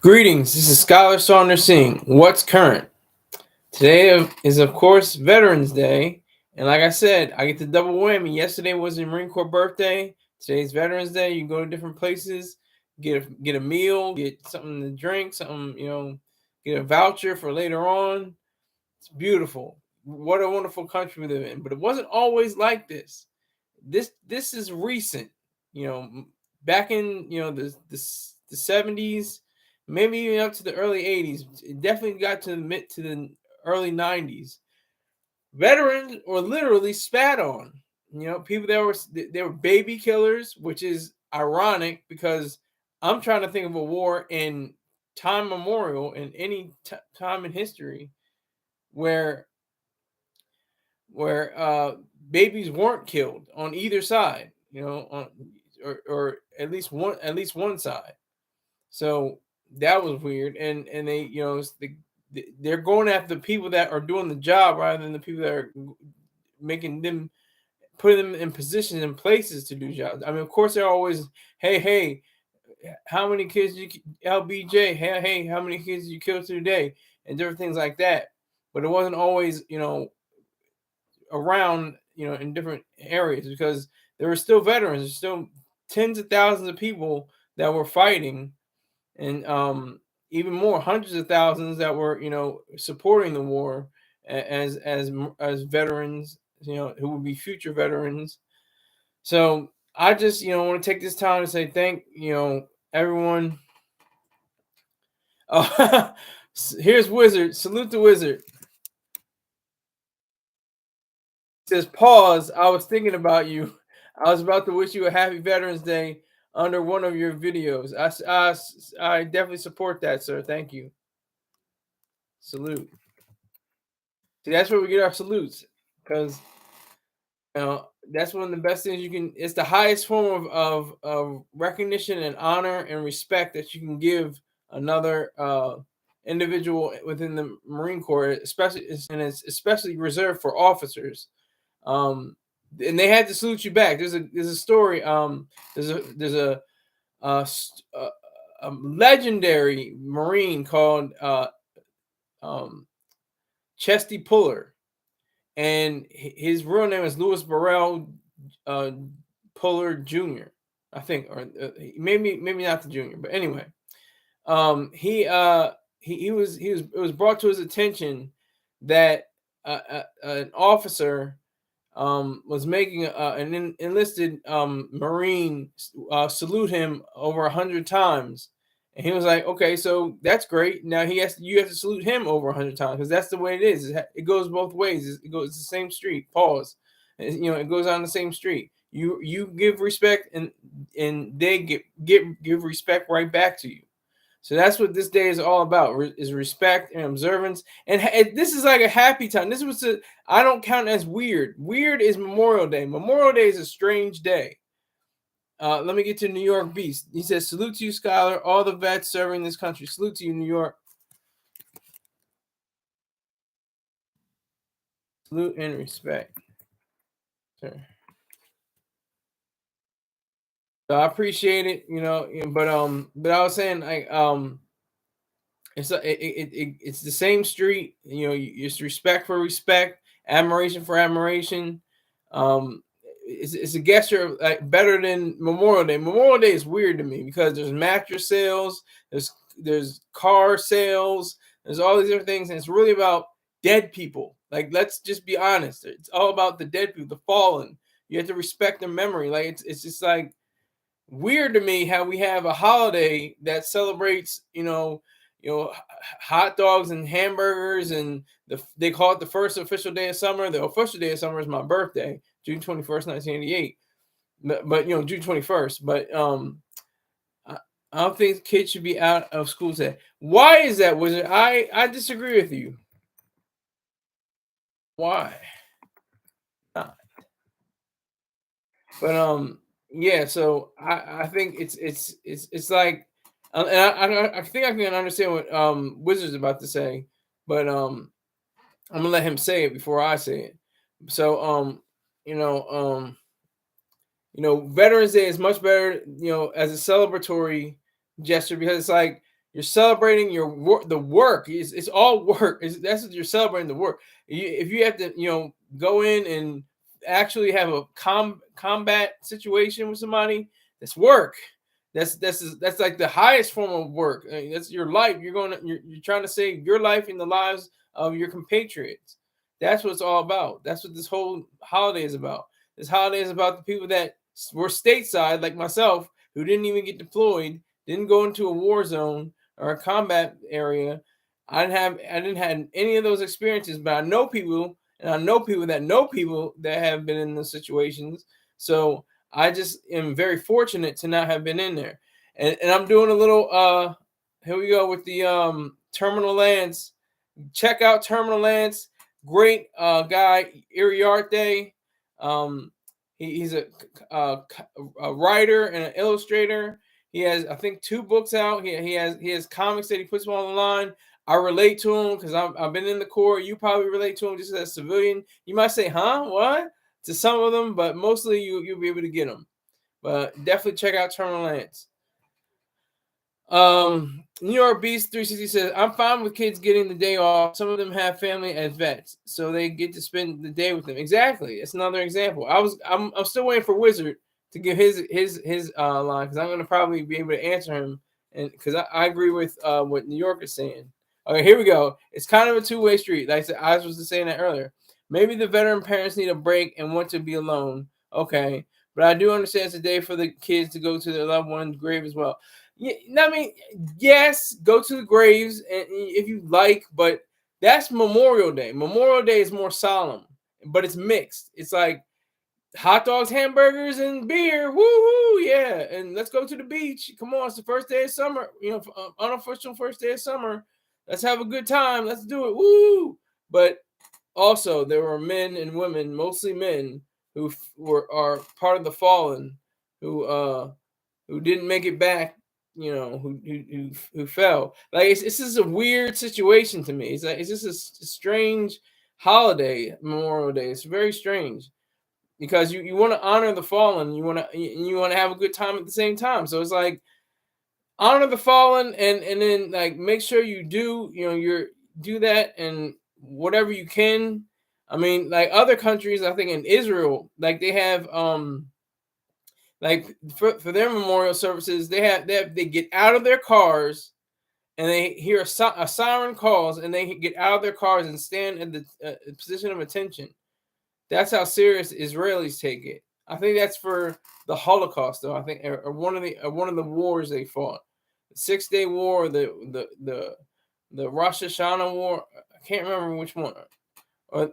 Greetings, this is Skyler saying, what's current? Today is, of course, Veterans Day. And like I said, I get the double whammy. Yesterday was the Marine Corps birthday. Today's Veterans Day. You go to different places, get a meal, get something to drink, get a voucher for later on. It's beautiful. What a wonderful country we live in. But it wasn't always like this. This is recent. Back in the 70s, maybe even up to the early 80s. It definitely got to the early 90s. Veterans were literally spat on. People that were baby killers, which is ironic because I'm trying to think of a war in time memorial in any time in history where babies weren't killed on either side, or at least one side. So that was weird, and they, they're going after the people that are doing the job rather than the people that are putting them in positions and places to do jobs. I mean, of course, they're always, hey, how many kids did you LBJ? Hey, how many kids did you kill today? And different things like that. But it wasn't always, around, in different areas because there were still veterans. There's still tens of thousands of people that were fighting, and even more, hundreds of thousands that were, supporting the war as veterans, who would be future veterans. So I just, want to take this time to say thank, everyone. Oh, here's Wizard. Salute the Wizard. Says, pause. I was thinking about you. I was about to wish you a happy Veterans Day under one of your videos. I definitely support that, sir. Thank you. Salute. See, that's where we get our salutes, because that's one of the best things you can. It's the highest form of recognition and honor and respect that you can give another individual within the Marine Corps, especially, and it's especially reserved for officers. And they had to salute you back. There's a story. There's a legendary Marine called Chesty Puller, and his real name is Louis Burrell Puller Jr. I think, or maybe not the junior, but anyway, he was it was brought to his attention that an officer was making an enlisted Marine salute him over 100 times. And he was like, okay, so that's great. Now you have to salute him over 100 times, because that's the way it is. It goes both ways. It's the same street. Pause. It goes on the same street. You give respect, and they give respect right back to you. So that's what this day is all about: is respect and observance. And this is like a happy time. I don't count as weird. Weird is Memorial Day. Memorial Day is a strange day. Let me get to New York Beast. He says, salute to you, Skyler, all the vets serving this country. Salute to you, New York. Salute and respect. Sure. So I appreciate it, but I was saying, like, it's the same street, it's respect for respect, admiration for admiration. It's a gesture like better than Memorial Day. Memorial Day is weird to me because there's mattress sales, there's car sales, there's all these different things, and it's really about dead people. Like, let's just be honest. It's all about the dead people, the fallen. You have to respect their memory. Like, it's just like weird to me how we have a holiday that celebrates, hot dogs and hamburgers, and they call it the first official day of summer. The official day of summer is my birthday, June 21st, 1988. But June 21st. But I don't think kids should be out of school today. Why is that, Wizard? I disagree with you. Why not? But yeah. So I think it's like, and I think I can understand what Wizard's about to say, but I'm gonna let him say it before I say it. So Veterans Day is much better, as a celebratory gesture, because it's like You're celebrating your work. The work it's all work. That's what you're celebrating, the work. If you have to, go in and actually have a combat situation with somebody, that's work. That's like the highest form of work. That's your life. You're trying to save your life and the lives of your compatriots. That's what it's all about. That's what this whole holiday is about. This holiday is about the people that were stateside, like myself, who didn't even get deployed, didn't go into a war zone or a combat area. I didn't have any of those experiences, but I know people, and I know people that have been in those situations. So I just am very fortunate to not have been in there. And I'm doing a little here we go with the Terminal Lance. Check out Terminal Lance. Great guy, Iriarte. He's a writer and an illustrator. He has, I think, 2 books out. He has comics that he puts online. I relate to him because I've been in the Corps. You probably relate to him just as a civilian. You might say, "Huh? What?" to some of them, but mostly you'll be able to get them. But definitely check out Terminal Lance. New York Beast 360 says, I'm fine with kids getting the day off. Some of them have family as vets, so they get to spend the day with them. Exactly. It's another example. I'm still waiting for Wizard to give his line, because I'm gonna probably be able to answer him, and because I agree with what New York is saying. Okay, here we go. It's kind of a two-way street. Like I was saying that earlier. Maybe the veteran parents need a break and want to be alone. Okay, but I do understand it's a day for the kids to go to their loved one's grave as well. Yeah, I mean, yes, go to the graves and if you like, but that's Memorial Day. Memorial Day is more solemn, but it's mixed. It's like hot dogs, hamburgers, and beer. Woo-hoo, yeah. And let's go to the beach. Come on, it's the first day of summer. Unofficial first day of summer. Let's have a good time. Let's do it. Woo! But also, there were men and women, mostly men, who are part of the fallen, who didn't make it back. Who fell. Like it's just a weird situation to me. It's like it's just a strange holiday, Memorial Day. It's very strange because you want to honor the fallen. You want to have a good time at the same time. So it's like honor the fallen and then like make sure you do that and whatever you can. I mean, like other countries, I think in Israel, like they have like for their memorial services, they get out of their cars and they hear a siren calls and they get out of their cars and stand in the position of attention. That's how serious Israelis take it. I think that's for the Holocaust, though. I think or one of the wars they fought, the 6-Day War, the Rosh Hashanah War. I can't remember which one, or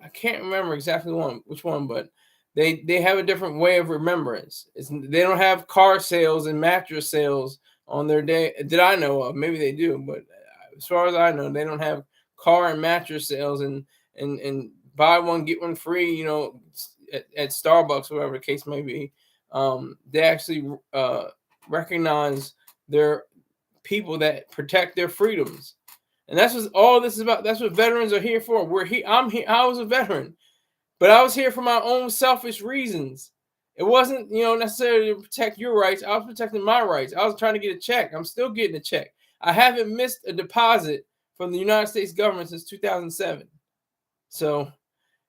I can't remember exactly which one, but they have a different way of remembrance. They don't have car sales and mattress sales on their day that I know of. Maybe they do, but as far as I know, they don't have car and mattress sales and buy one get one free. At Starbucks, whatever the case may be. They actually recognize their people that protect their freedoms, and that's what all this is about. That's what veterans are here for. We're here. I'm here. I was a veteran. But I was here for my own selfish reasons. It wasn't, necessarily to protect your rights. I was protecting my rights. I was trying to get a check. I'm still getting a check. I haven't missed a deposit from the United States government since 2007. So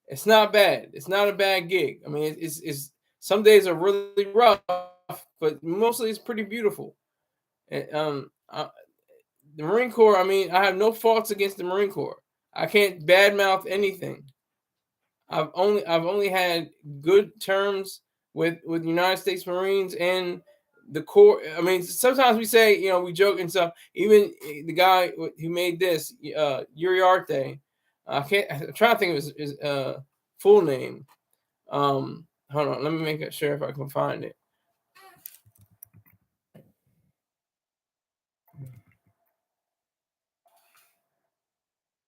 it's not bad. It's not a bad gig. I mean, it's some days are really rough, but mostly it's pretty beautiful. And, the Marine Corps, I mean, I have no faults against the Marine Corps. I can't badmouth anything. I've only had good terms with United States Marines and the Corps. I mean, sometimes we say, we joke and stuff. Even the guy who made this, Uriarte, I'm trying to think of his full name. Hold on, let me make sure if I can find it.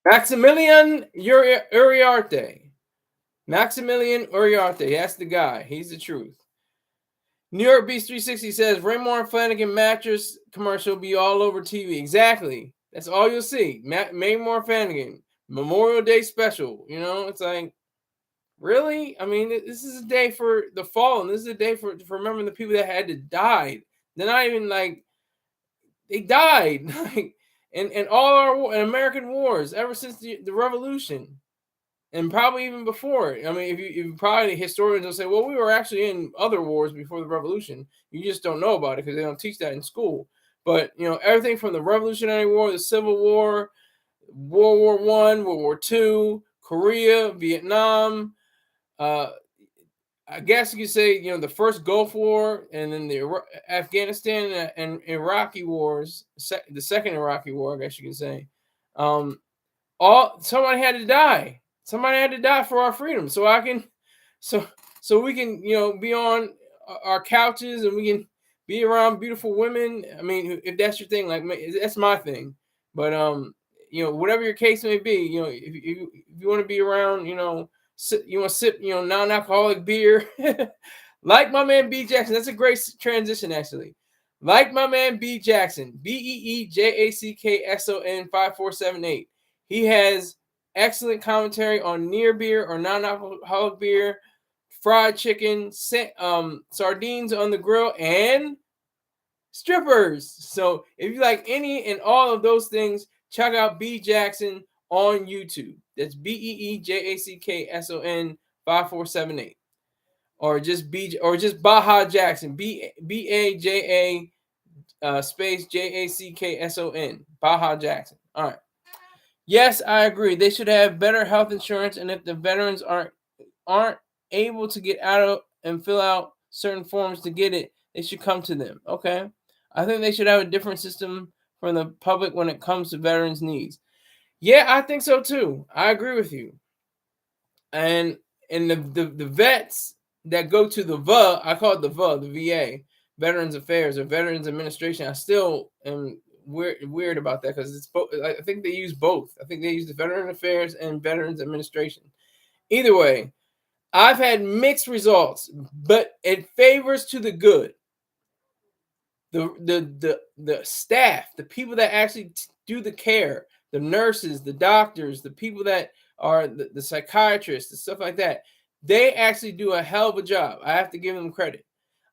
Maximilian Uriarte. Maximilian Uriarte. That's the guy. He's the truth. New York Beast 360 says Raymore and Flanagan mattress commercial be all over TV. Exactly. That's all you'll see. Raymore and Flanagan Memorial Day special. It's like, really? I mean, this is a day for the fallen. This is a day for remembering the people that had to die. They're not even like They died like in all our in American wars ever since the Revolution, and probably even before. I mean, if you probably historians will say, well, we were actually in other wars before the Revolution. You just don't know about it because they don't teach that in school. But everything from the Revolutionary War, the Civil War, World War I, World War II, Korea, Vietnam. I guess you could say, the first Gulf War, and then the Afghanistan and Iraqi wars, the second Iraqi war, I guess you could say. Somebody had to die. Somebody had to die for our freedom, so we can, be on our couches and we can be around beautiful women. I mean, if that's your thing, like that's my thing. But whatever your case may be, if you want to be around, you want to sip, non-alcoholic beer, like my man B Jackson. That's a great transition, actually. Like my man B Jackson, BEEJACKSON 5478. He has excellent commentary on near beer or non-alcoholic beer, fried chicken, sardines on the grill, and strippers. So if you like any and all of those things, check out B Jackson on YouTube. That's BEEJACKSON 5478. Or just Baja Jackson. BAJA space JACKSON. Baja Jackson. All right. Yes, I agree. They should have better health insurance, and if the veterans aren't able to get out of and fill out certain forms to get it, they should come to them. Okay. I think they should have a different system from the public when it comes to veterans' needs. Yeah, I think so too. I agree with you. And the vets that go to the I call it the VA, Veterans Affairs or Veterans Administration. I still am weird about that because it's both. I think they use both. I think they use the Veteran Affairs and Veterans Administration. Either way, I've had mixed results, but it favors to the good. The staff, the people that actually do the care, the nurses, the doctors, the people that are the psychiatrists, and stuff like that, they actually do a hell of a job. I have to give them credit.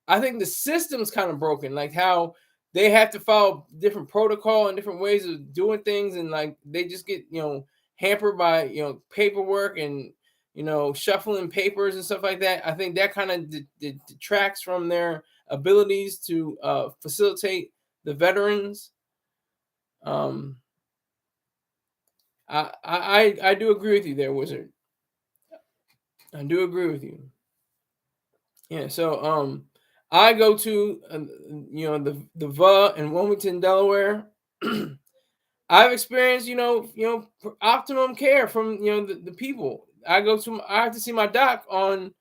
I think the system's kind of broken, like how they have to follow different protocol and different ways of doing things, and like they just get hampered by paperwork and shuffling papers and stuff like that. I think that kind of detracts from their abilities to facilitate the veterans. I do agree with you there, Wizard. I do agree with you. Yeah, so I go to the VA in Wilmington, Delaware. I've experienced optimum care from the people. I have to see my doc on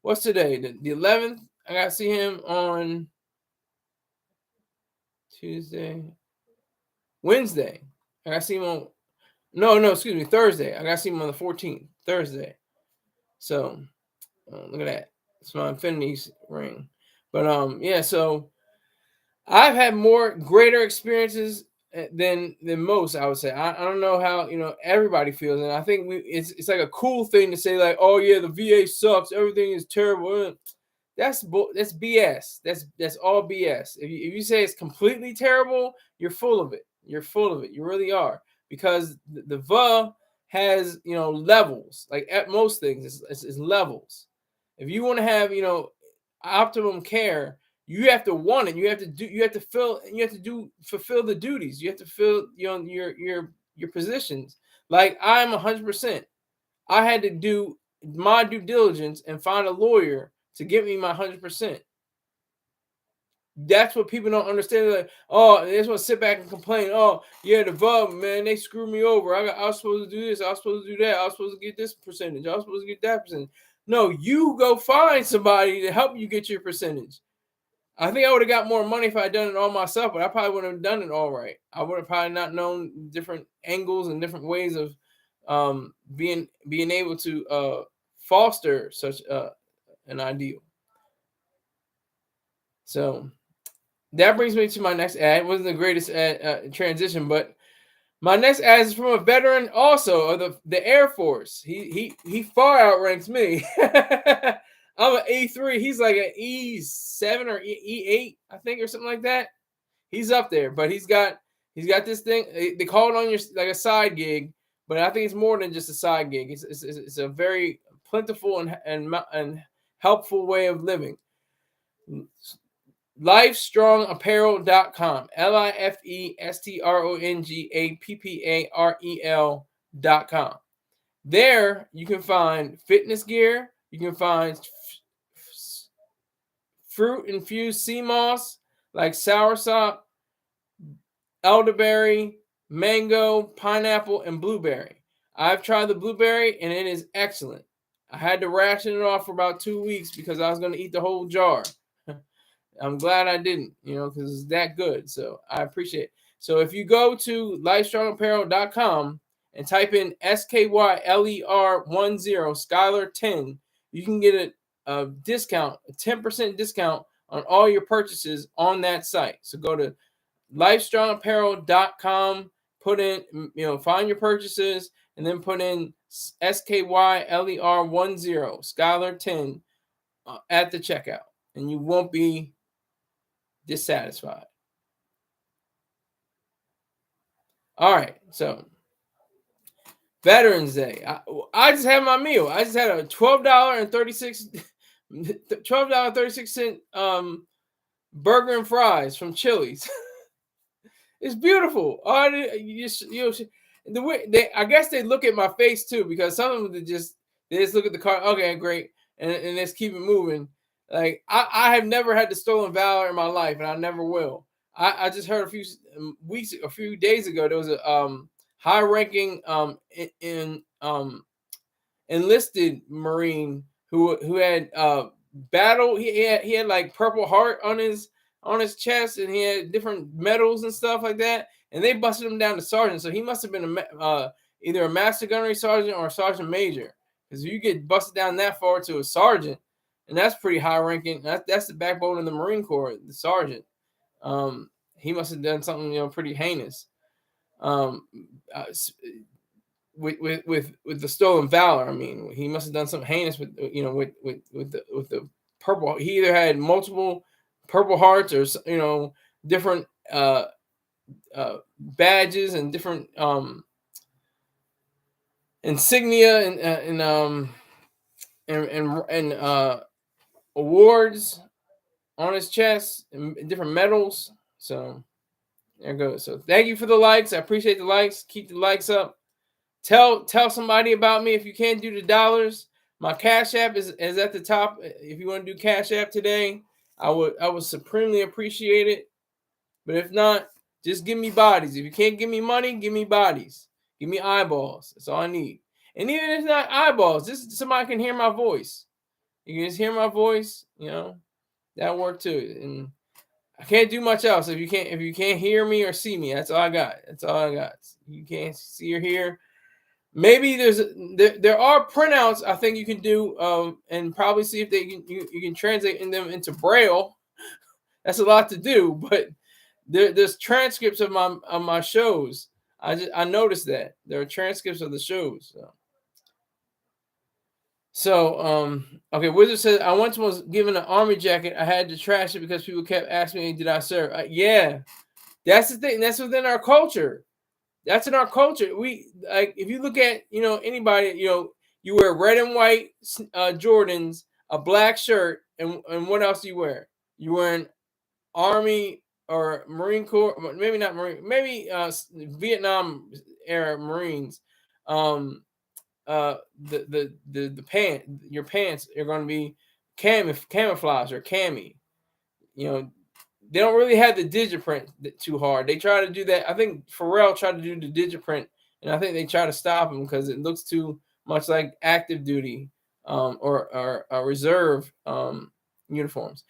what's today, the 11th. I got to see him on Wednesday. I got to see him on Thursday. I got to see him on the 14th, Thursday. So look at that. It's my infinity ring. But yeah, so I've had greater experiences than most, I would say. I don't know how everybody feels, and I think it's like a cool thing to say, like, oh yeah, the VA sucks, everything is terrible. That's BS. That's all BS. If you say it's completely terrible, you're full of it. You're full of it. You really are, because the VA has levels. Like at most things, it's levels. If you want to have optimum care, you have to want it. You have to fulfill the duties. You have to fill your positions. Like I'm 100%. I had to do my due diligence and find a lawyer to give me my 100%. That's what people don't understand. They're like, oh, they just want to sit back and complain. Oh, yeah, the VA, man, they screwed me over. I was supposed to do this. I was supposed to do that. I was supposed to get this percentage. I was supposed to get that percentage. No, you go find somebody to help you get your percentage. I think I would have got more money if I had done it all myself, but I probably wouldn't have done it all right. I would have probably not known different angles and different ways of being able to foster such an ideal. So that brings me to my next ad. It wasn't the greatest transition, but my next ad is from a veteran also of the Air Force. He far outranks me. I'm an A3. He's like an E7 or E8, I think, or something like that. He's up there, but he's got this thing. They call it on your like a side gig, but I think it's more than just a side gig. It's a very plentiful and helpful way of living. LifeStrongApparel.com. LifeStrongApparel.com. There you can find fitness gear. You can find fruit infused sea moss like soursop, elderberry, mango, pineapple, and blueberry. I've tried the blueberry and it is excellent. I had to ration it off for about 2 weeks because I was going to eat the whole jar. I'm glad I didn't, because it's that good. So I appreciate it. So if you go to lifestrongapparel.com and type in SKYLER10, Skyler 10, you can get a discount, a 10% discount on all your purchases on that site. So go to lifestrongapparel.com, put in, find your purchases, and then put in SKYLER10, Skyler 10 at the checkout, and you won't be dissatisfied. All right, so Veterans Day. I just had my meal. I just had a $12.36 burger and fries from Chili's. It's beautiful. The way I guess they look at my face too, because some of them they just look at the car. Okay, great, and let's keep it moving. Like I have never had the stolen valor in my life, and I never will. I just heard a few days ago there was a high-ranking enlisted Marine who had battle. He had like Purple Heart on his chest, and he had different medals and stuff like that. And they busted him down to sergeant, so he must have been either a master gunnery sergeant or a sergeant major. Because if you get busted down that far to a sergeant, and that's pretty high ranking. That's the backbone of the Marine Corps, the sergeant. He must have done something pretty heinous. With the stolen valor, I mean, he must have done something heinous with the purple. He either had multiple Purple Hearts or different badges and different insignia and awards on his chest and different medals. So there goes. So thank you for the likes. I appreciate the likes. Keep the likes up. Tell somebody about me if you can't do the dollars. My Cash App is at the top. If you want to do Cash App today, I would supremely appreciate it. But if not, just give me bodies. If you can't give me money, give me bodies. Give me eyeballs. That's all I need. And even if it's not eyeballs, just somebody can hear my voice. You can just hear my voice, that'll work too. And I can't do much else. If you can't hear me or see me, that's all I got. That's all I got. You can't see or hear. Maybe there are printouts I think you can do and probably see if you can translate them into Braille. That's a lot to do, but there's transcripts of my shows. I noticed that there are transcripts of the shows. So okay, Wizard says I once was given an army jacket. I had to trash it because people kept asking me, "Did I serve?" Yeah, that's the thing. That's within our culture. That's in our culture. We like if you look at anybody, you wear red and white Jordans, a black shirt, and what else do you wear? You wearing Army or Marine Corps? Maybe not Marine. Maybe Vietnam era Marines. The pant, your pants are going to be camouflage or cami. They don't really have the digiprint too hard. They try to do that. I think Pharrell tried to do the digiprint, and I think they try to stop him because it looks too much like active duty or reserve uniforms.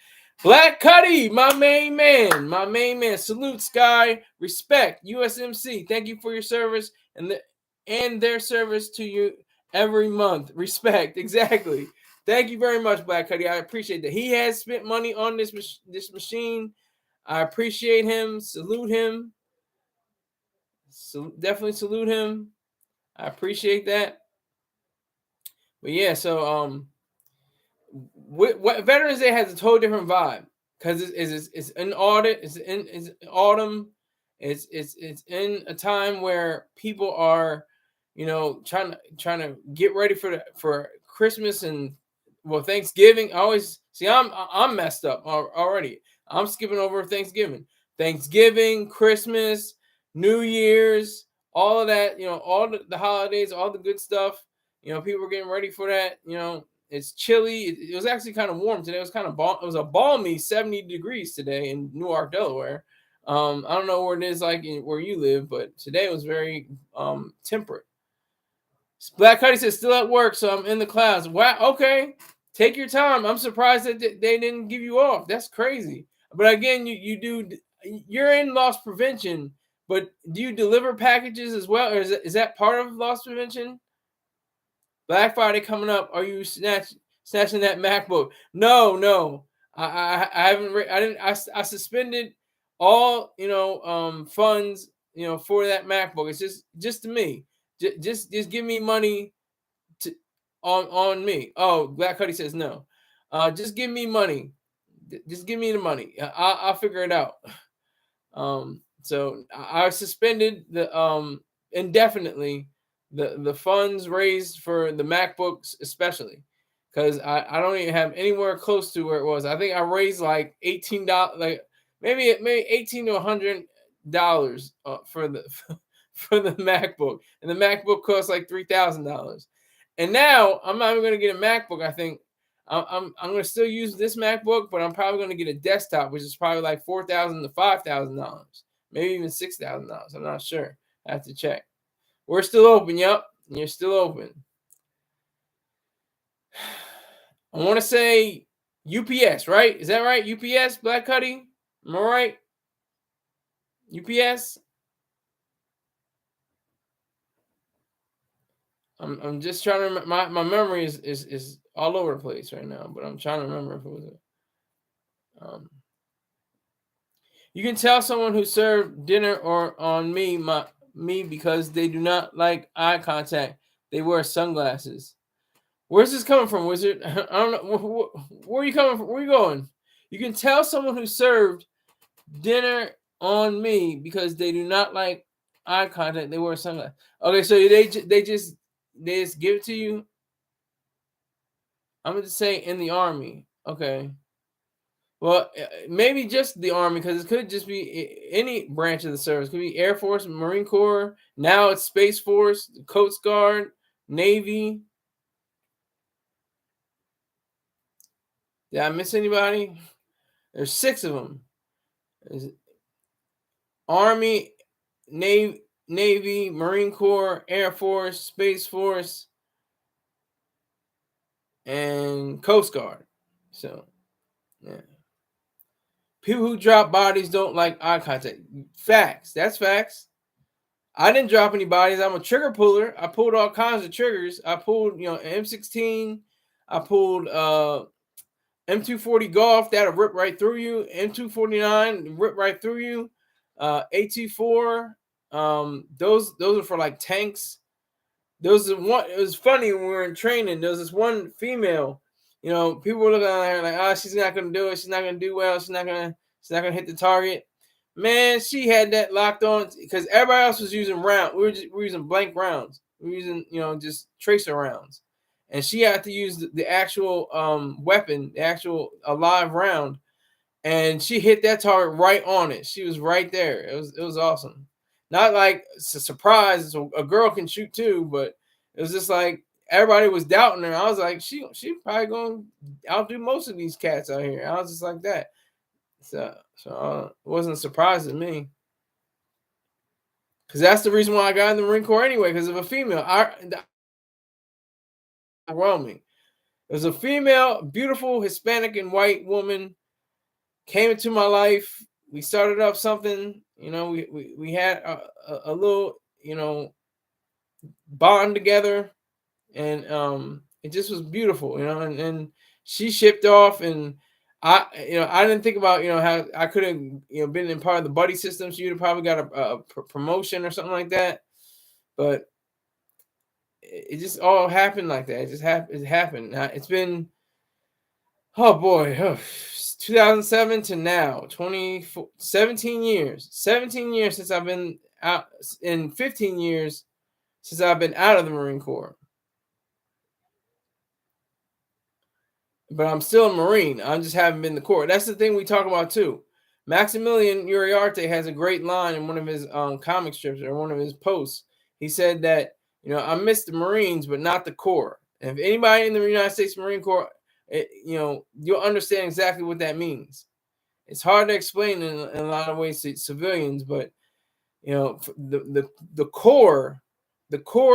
Black Cuddy, my main man. Salute, Sky. Respect, USMC. Thank you for your service and their service to you every month. Respect, exactly. Thank you very much, Black Cuddy. I appreciate that. He has spent money on this machine. I appreciate him. Salute him. Definitely salute him. I appreciate that. But yeah, so what Veterans Day has a totally different vibe. because it's in audit. It's autumn. It's in a time where people are, trying to get ready for Christmas and Thanksgiving. I always see I'm messed up already. I'm skipping over Thanksgiving, Christmas, New Year's, all of that. All the holidays, all the good stuff. People are getting ready for that. It's chilly. It was actually kind of warm today. It was it was a balmy 70 degrees today in Newark, Delaware. I don't know where it is like where you live, but today it was very temperate. Black Cuddy says still at work, so I'm in the clouds. Wow, okay. Take your time. I'm surprised that they didn't give you off. That's crazy. But again, you're in loss prevention, but do you deliver packages as well? Or is that part of loss prevention? Black Friday coming up. Are you snatching that MacBook? No. I haven't. I suspended all funds for that MacBook. It's just to me. Just give me money to on me. Oh, Black Cuddy says no. Just give me money. Just give me the money. I'll figure it out. So I suspended the indefinitely the funds raised for the MacBooks, especially because I don't even have anywhere close to where it was. I think I raised like $18, like maybe $18 to $100 for the for the MacBook, and the MacBook costs like $3,000. And now I'm not even going to get a MacBook. I think I'm going to still use this MacBook, but I'm probably going to get a desktop, which is probably like $4,000 to $5,000, maybe even $6,000. I'm not sure. I have to check. We're still open. Yep, you're still open. I want to say UPS, right? Is that right? UPS, Black Cuddy? Am I right? UPS? I'm just trying to remember. My memory is all over the place right now, but I'm trying to remember if it was you can tell someone who served dinner or on me because they do not like eye contact. They wear sunglasses. Where's this coming from, Wizard? I don't know. Where are you coming from? Where are you going? You can tell someone who served dinner on me because they do not like eye contact. They wear sunglasses. Okay, so they just give it to you. I'm going to say in the Army. Okay. Well, maybe just the Army, because it could just be any branch of the service. It could be Air Force, Marine Corps. Now it's Space Force, Coast Guard, Navy. Did I miss anybody? There's 6 of them. There's Army, Navy, Marine Corps, Air Force, Space Force, and Coast Guard. So, yeah. People who drop bodies don't like eye contact. Facts. That's facts. I didn't drop any bodies. I'm a trigger puller. I pulled all kinds of triggers. I pulled, M16. I pulled M240 Golf. That'll rip right through you. M249 rip right through you. AT4. Those are for like tanks. Those are one. It was funny when we were in training. There was this one female. People were looking at her like, she's not gonna do it. She's not gonna do well. She's not gonna hit the target. Man, she had that locked on because everybody else was using round. We were using blank rounds. We were using, just tracer rounds, and she had to use the actual weapon, the actual live round, and she hit that target right on it. She was right there. It was awesome. Not like it's a surprise. A girl can shoot too, but it was just like everybody was doubting her. I was like, she probably gonna outdo most of these cats out here. I was just like that. So it wasn't a surprise to me, because that's the reason why I got in the Marine Corps anyway. Because of a female, overwhelming. It was a female, beautiful Hispanic and white woman came into my life. We started up something. We had a little bond together, and it just was beautiful. And she shipped off, and I didn't think about how I could have been in part of the buddy system. She would have probably got a promotion or something like that, but it just all happened like that. It just happened. It happened. It's been, oh boy, 2007 to now, 17 years. 17 years since I've been out, and 15 years since I've been out of the Marine Corps. But I'm still a Marine. I just haven't been in the Corps. That's the thing we talk about too. Maximilian Uriarte has a great line in one of his comic strips or one of his posts. He said that, I miss the Marines, but not the Corps. And if anybody in the United States Marine Corps, you'll understand exactly what that means. It's hard to explain in a lot of ways to civilians, but the Corps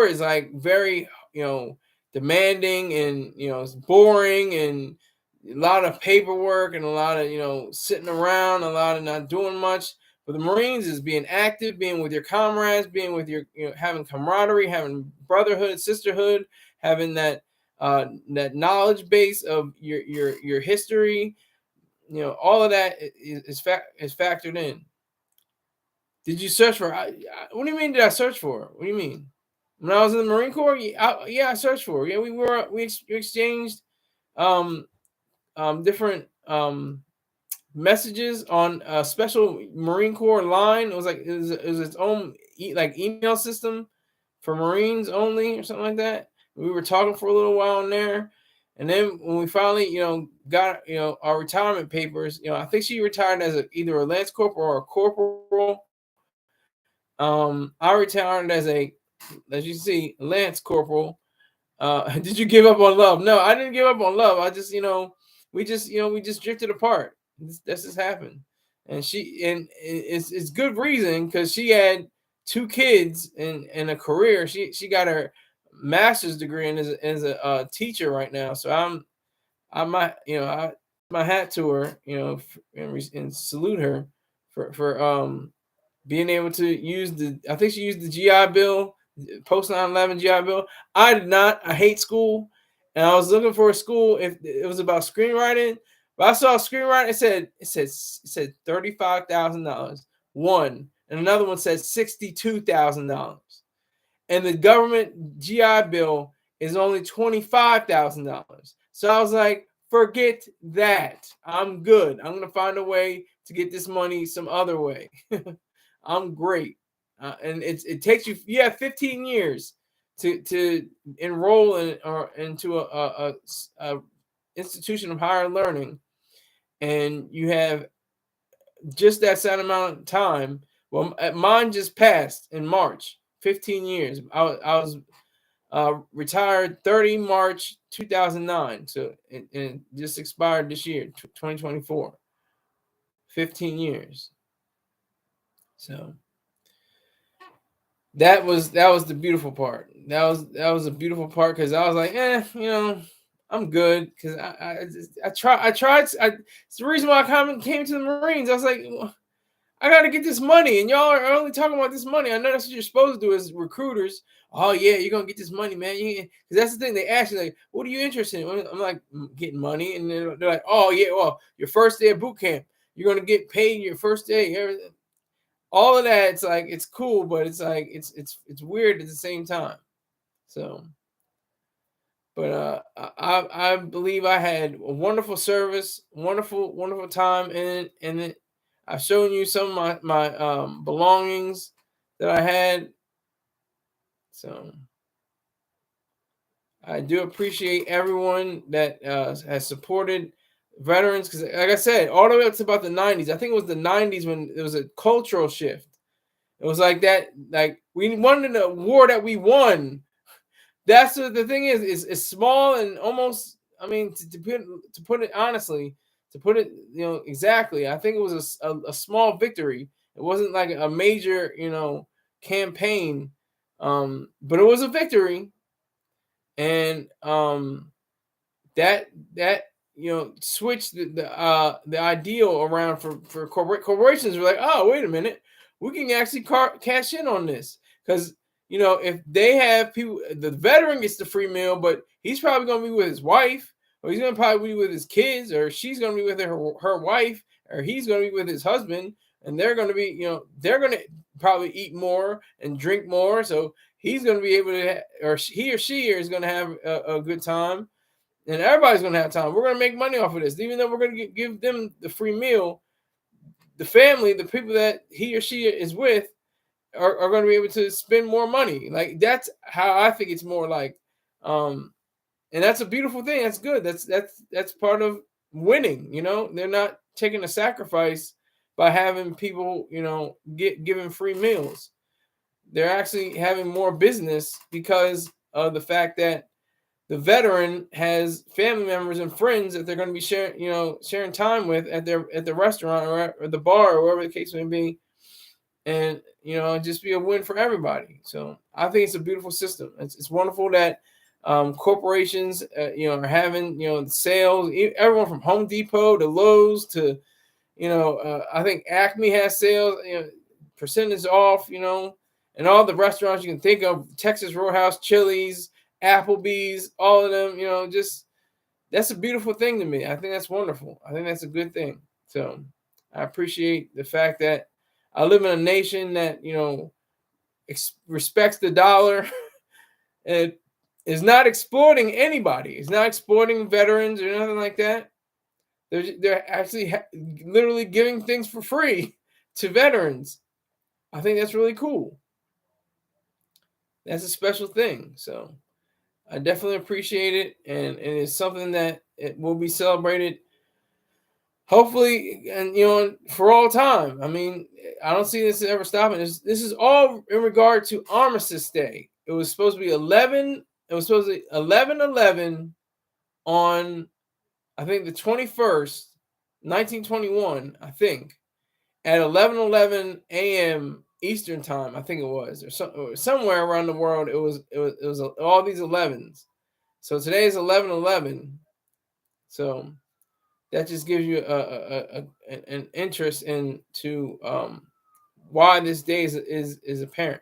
is like very demanding, and it's boring, and a lot of paperwork, and a lot of sitting around, a lot of not doing much. But the Marines is being active, being with your comrades, being with your having camaraderie, having brotherhood, sisterhood, having that knowledge base of your history. All of that is factored in. Did you search for? What do you mean? Did I search for? What do you mean? When I was in the Marine Corps, I searched for. Yeah, we exchanged different messages on a special Marine Corps line. It was its own email system for Marines only, or something like that. We were talking for a little while in there, and then when we finally got our retirement papers, I think she retired as either a lance corporal or a corporal. I retired as you see, lance corporal. Did you give up on love? No, I didn't give up on love. I just, we just drifted apart. This just happened, and it's good reason, because she had 2 kids and a career. She got her master's degree and as a teacher right now. So I my hat to her, and salute her for being able to use I think she used the GI Bill, post 9/11 GI Bill. I did not. I hate school, and I was looking for a school if it was about screenwriting. But I saw screenwriting. It said $35,000. One, and another one said $62,000, and the government GI Bill is only $25,000. So I was like, forget that. I'm good. I'm gonna find a way to get this money some other way. I'm great, and it takes you 15 years to enroll into a institution of higher learning, and you have just that same amount of time. Well, mine just passed in March. 15 years. I was retired 30 March 2009, so it just expired this year, 2024. 15 years. So that was the beautiful part. That was a beautiful part, because I was like, I'm good, because I tried. It's the reason why I came to the Marines. I was like, I got to get this money, and y'all are only talking about this money. I know that's what you're supposed to do as recruiters. Oh yeah, you're gonna get this money, man. Because that's the thing. They ask you, like, what are you interested in? I'm like, getting money, and they're like, oh yeah, well, your first day of boot camp, you're gonna get paid your first day. Everything. All of that, it's like, it's cool, but it's like it's weird at the same time. So, but I believe I had a wonderful service, wonderful time in it, and I've shown you some of my belongings that I had. So I do appreciate everyone that has supported veterans, because, like I said, all the way up to about the 90s. I think it was the 90s when there was a cultural shift. It was like that, like, we wanted a war that we won. That's what the thing is. It's small and almost, I mean, to put it honestly, to put it exactly, I think it was a small victory. It wasn't like a major campaign, but it was a victory, and that switched the ideal around for corporations. Were like, oh, wait a minute, we can actually cash in on this, because if they have people, the veteran gets the free meal, but he's probably going to be with his wife, or he's going to probably be with his kids, or she's going to be with her wife, or he's going to be with his husband, and they're going to be, they're going to probably eat more and drink more. So he's going to be able to, or he or she is going to have a good time. and everybody's going to have time. We're going to make money off of this, even though we're going to give them the free meal. The family, the people that he or she is with, are going to be able to spend more money. Like, that's how I think it's more like, and that's a beautiful thing. That's good. That's part of winning. They're not taking a sacrifice by having people, given free meals. They're actually having more business because of the fact that the veteran has family members and friends that they're going to be sharing time with at the restaurant or at the bar or wherever the case may be, and just be a win for everybody. So I think it's a beautiful system. It's wonderful that corporations are having sales. Everyone from Home Depot to Lowe's to I think Acme has sales, percentage off, and all the restaurants you can think of, Texas Roadhouse, Chili's, Applebee's, all of them, just that's a beautiful thing to me. I think that's wonderful. I think that's a good thing. So I appreciate the fact that I live in a nation that, respects the dollar and is not exploiting anybody. It's not exploiting veterans or nothing like that. They're actually literally giving things for free to veterans. I think that's really cool. That's a special thing. So I definitely appreciate it, and it's something that it will be celebrated, hopefully, and for all time. I mean, I don't see this ever stopping. This is all in regard to Armistice Day. It was supposed to be 11. It was supposed to be 11/11 on, I think, the 21st, 1921. I think at 11:11 a.m. Eastern time, I think it was, or somewhere around the world, it was all these 11s. So today is 11/11. So that just gives you an interest into why this day is apparent.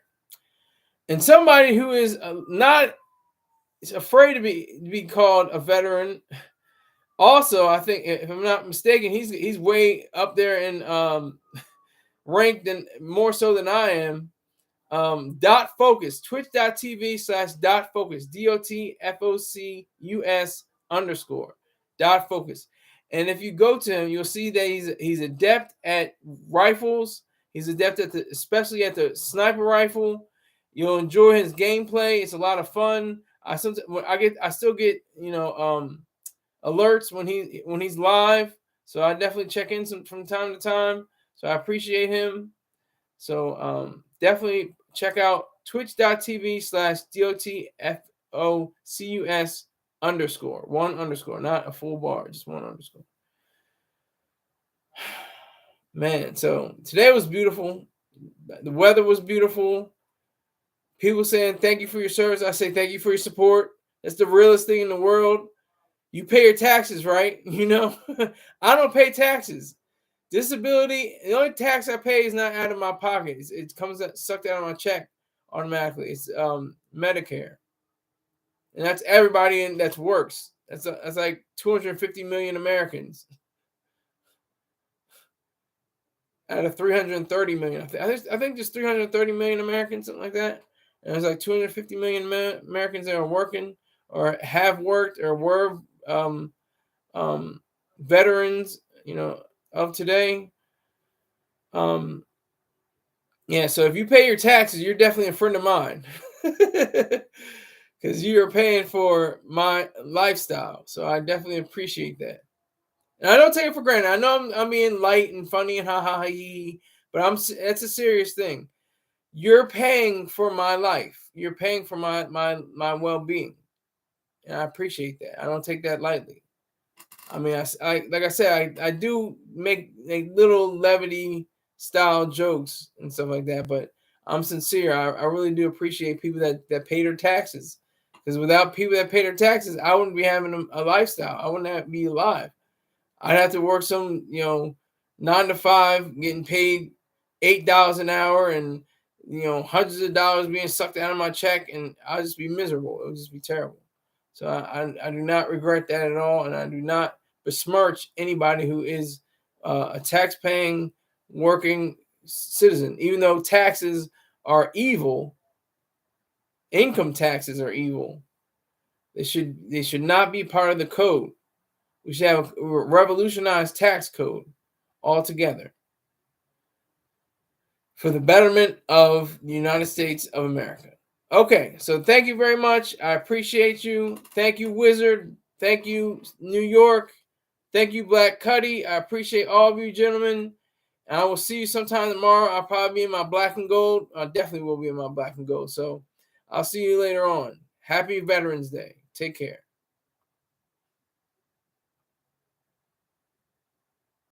And somebody who is not afraid to be called a veteran. Also, I think, if I'm not mistaken, he's way up there in ranked and more so than I am. Dot Focus, twitch.tv/dot focus, DOTFOCUS _ dot focus. And if you go to him, you'll see that he's adept at rifles. He's adept especially at the sniper rifle. You'll enjoy his gameplay. It's a lot of fun. I still get alerts when he's live. So I definitely check in from time to time. So I appreciate him. So definitely check out twitch.tv/DOTFOCUS _ one _, not a full bar, just one _. Man, so today was beautiful. The weather was beautiful. People saying thank you for your service. I say thank you for your support. That's the realest thing in the world. You pay your taxes, right? I don't pay taxes. Disability, the only tax I pay is not out of my pocket. It comes sucked out of my check automatically. It's Medicare, and that's everybody that works. That's like 250 million Americans out of 330 million. I think just 330 million Americans, something like that. And there's like 250 million Americans that are working or have worked or were veterans, of today. Yeah, so if you pay your taxes, you're definitely a friend of mine. Because you are paying for my lifestyle. So I definitely appreciate that. And I don't take it for granted. I know I'm being light and funny and ha ha ha, but it's a serious thing. You're paying for my life. You're paying for my well-being. And I appreciate that. I don't take that lightly. I mean, I like I said, I do make little levity style jokes and stuff like that, but I'm sincere. I really do appreciate people that pay their taxes, because without people that pay their taxes, I wouldn't be having a lifestyle. I wouldn't have to be alive. I'd have to work some 9 to 5, getting paid $8 an hour, and hundreds of dollars being sucked out of my check, and I'd just be miserable. It would just be terrible. So I do not regret that at all, and I do not besmirch anybody who is a tax-paying, working citizen. Even though taxes are evil, income taxes are evil, They should not be part of the code. We should have a revolutionized tax code altogether for the betterment of the United States of America. Okay, so thank you very much. I appreciate you. Thank you, Wizard. Thank you, New York. Thank you, Black Cuddy. I appreciate all of you, gentlemen. And I will see you sometime tomorrow. I'll probably be in my black and gold. I definitely will be in my black and gold. So I'll see you later on. Happy Veterans Day. Take care.